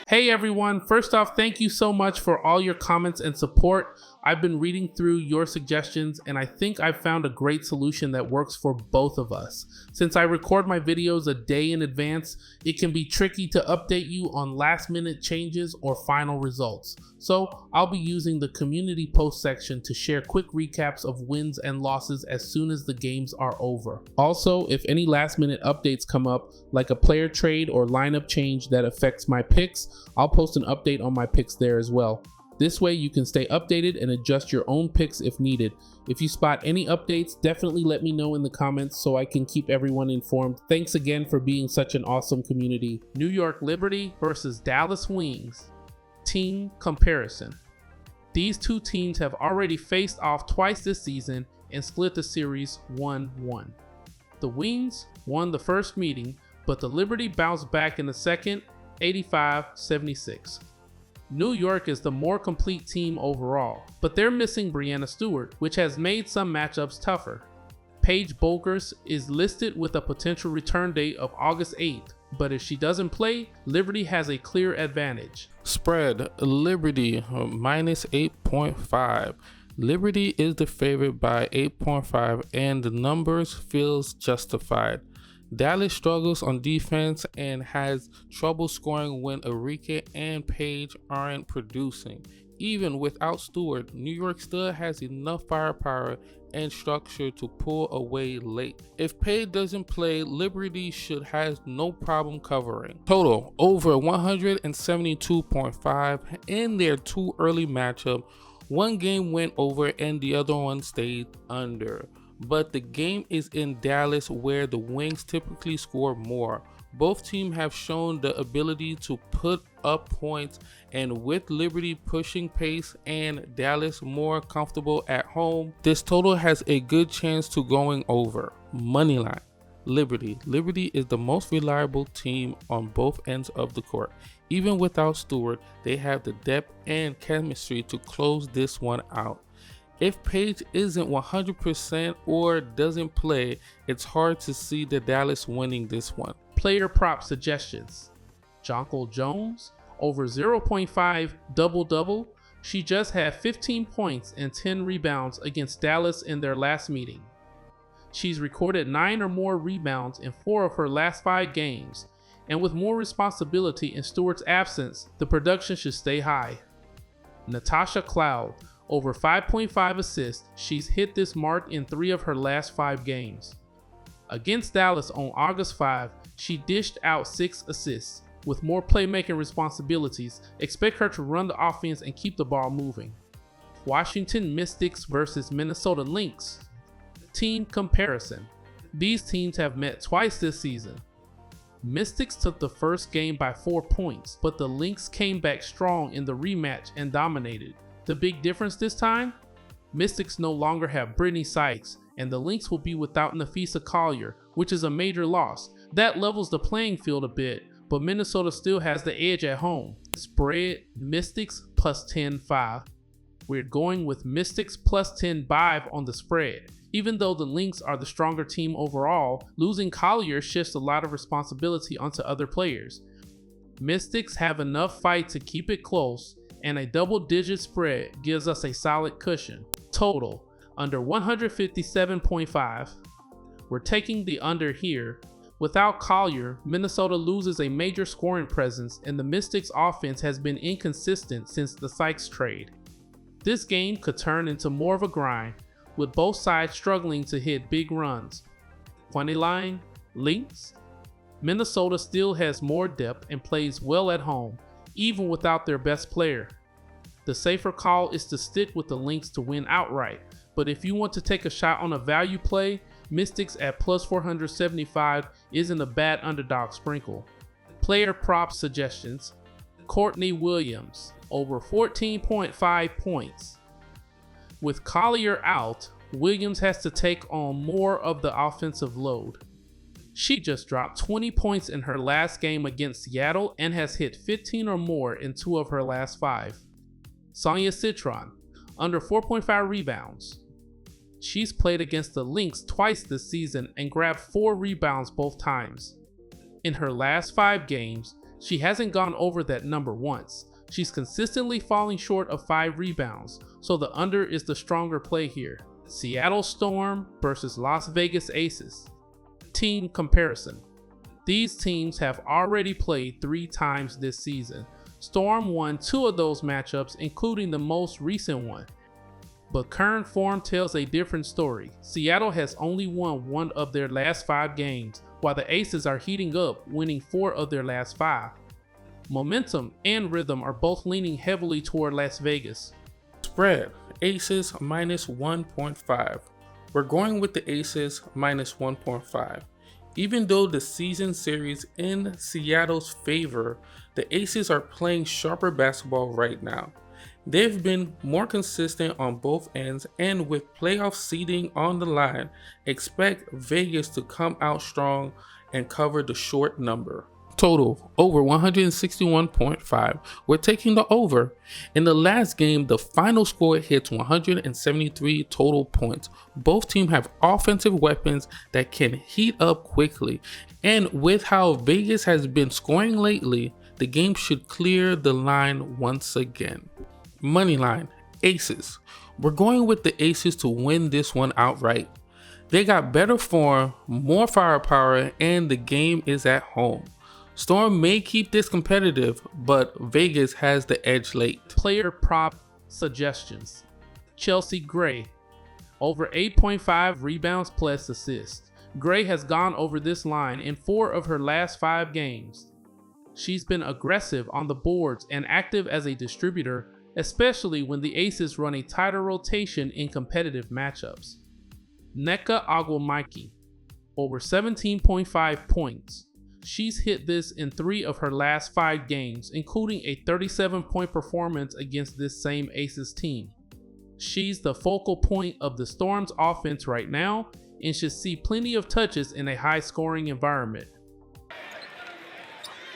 Hey everyone, first off, thank you so much for all your comments and support. I've been reading through your suggestions and I think I've found a great solution that works for both of us. Since I record my videos a day in advance, it can be tricky to update you on last minute changes or final results. So I'll be using the community post section to share quick recaps of wins and losses as soon as the games are over. Also, if any last minute updates come up, like a player trade or lineup change that affects my picks, I'll post an update on my picks there as well. This way you can stay updated and adjust your own picks if needed. If you spot any updates, definitely let me know in the comments so I can keep everyone informed. Thanks again for being such an awesome community. New York Liberty versus Dallas Wings. Team comparison. These two teams have already faced off twice this season and split the series 1-1. The Wings won the first meeting, but the Liberty bounced back in the second, 85-76. New York is the more complete team overall, but they're missing Breanna Stewart, which has made some matchups tougher. Paige Bueckers is listed with a potential return date of August 8th, but if she doesn't play, Liberty has a clear advantage. Spread, Liberty minus 8.5. Liberty is the favorite by 8.5 and the numbers feels justified. Dallas struggles on defense and has trouble scoring when Arike and Paige aren't producing. Even without Stewart, New York still has enough firepower and structure to pull away late. If Paige doesn't play, Liberty should have no problem covering. Total over 172.5 in their two early matchup. One game went over and the other one stayed under. But the game is in Dallas where the Wings typically score more. Both teams have shown the ability to put up points, and with Liberty pushing pace and Dallas more comfortable at home, this total has a good chance to going over. Moneyline. Liberty. Liberty is the most reliable team on both ends of the court. Even without Stewart, they have the depth and chemistry to close this one out. If Paige isn't 100% or doesn't play, it's hard to see the Dallas winning this one. Player prop suggestions. Jonquel Jones over 0.5 double-double. She just had 15 points and 10 rebounds against Dallas in their last meeting. She's recorded 9 or more rebounds in 4 of her last 5 games, and with more responsibility in Stewart's absence, the production should stay high. Natasha Cloud over 5.5 assists. She's hit this mark in 3 of her last 5 games. Against Dallas on August 5, she dished out 6 assists. With more playmaking responsibilities, expect her to run the offense and keep the ball moving. Washington Mystics versus Minnesota Lynx. Team comparison. These teams have met twice this season. Mystics took the first game by 4 points, but the Lynx came back strong in the rematch and dominated. The big difference this time? Mystics no longer have Brittany Sykes, and the Lynx will be without Napheesa Collier, which is a major loss. That levels the playing field a bit, but Minnesota still has the edge at home. Spread, Mystics plus 10.5. We're going with Mystics plus 10.5 on the spread. Even though the Lynx are the stronger team overall, losing Collier shifts a lot of responsibility onto other players. Mystics have enough fight to keep it close, and a double-digit spread gives us a solid cushion. Total, under 157.5. We're taking the under here. Without Collier, Minnesota loses a major scoring presence, and the Mystics' offense has been inconsistent since the Sykes trade. This game could turn into more of a grind, with both sides struggling to hit big runs. Moneyline, Lynx. Minnesota still has more depth and plays well at home, even without their best player. The safer call is to stick with the Lynx to win outright, but if you want to take a shot on a value play, Mystics at plus 475 isn't a bad underdog sprinkle. Player prop suggestions. Courtney Williams over 14.5 points. With Collier out, Williams has to take on more of the offensive load. She just dropped 20 points in her last game against Seattle and has hit 15 or more in 2 of her last 5. Sonia Citron, under 4.5 rebounds. She's played against the Lynx twice this season and grabbed 4 rebounds both times. In her last 5 games, She hasn't gone over that number once. She's consistently falling short of 5 rebounds, so the under is the stronger play here. Seattle Storm versus Las Vegas Aces. Team comparison. These teams have already played 3 times this season. Storm won 2 of those matchups, including the most recent one. But current form tells a different story. Seattle has only won 1 of their last 5 games, while the Aces are heating up, winning 4 of their last 5. Momentum and rhythm are both leaning heavily toward Las Vegas. Spread, Aces minus 1.5. We're going with the Aces minus 1.5. Even though the season series in Seattle's favor, the Aces are playing sharper basketball right now. They've been more consistent on both ends, and with playoff seeding on the line, expect Vegas to come out strong and cover the short number. Total over 161.5. We're taking the over. In the last game, the final score hits 173 total points. Both teams have offensive weapons that can heat up quickly, and with how Vegas has been scoring lately, the game should clear the line once again. Moneyline, Aces. We're going with the Aces to win this one outright. They got better form, more firepower, and the game is at home. Storm may keep this competitive, but Vegas has the edge late. Player prop suggestions. Chelsea Gray, over 8.5 rebounds plus assists. Gray has gone over this line in 4 of her last 5 games. She's been aggressive on the boards and active as a distributor, especially when the Aces run a tighter rotation in competitive matchups. Nneka Ogwumike, over 17.5 points. She's hit this in 3 of her last 5 games, including a 37-point performance against this same Aces team. She's the focal point of the Storm's offense right now and should see plenty of touches in a high-scoring environment.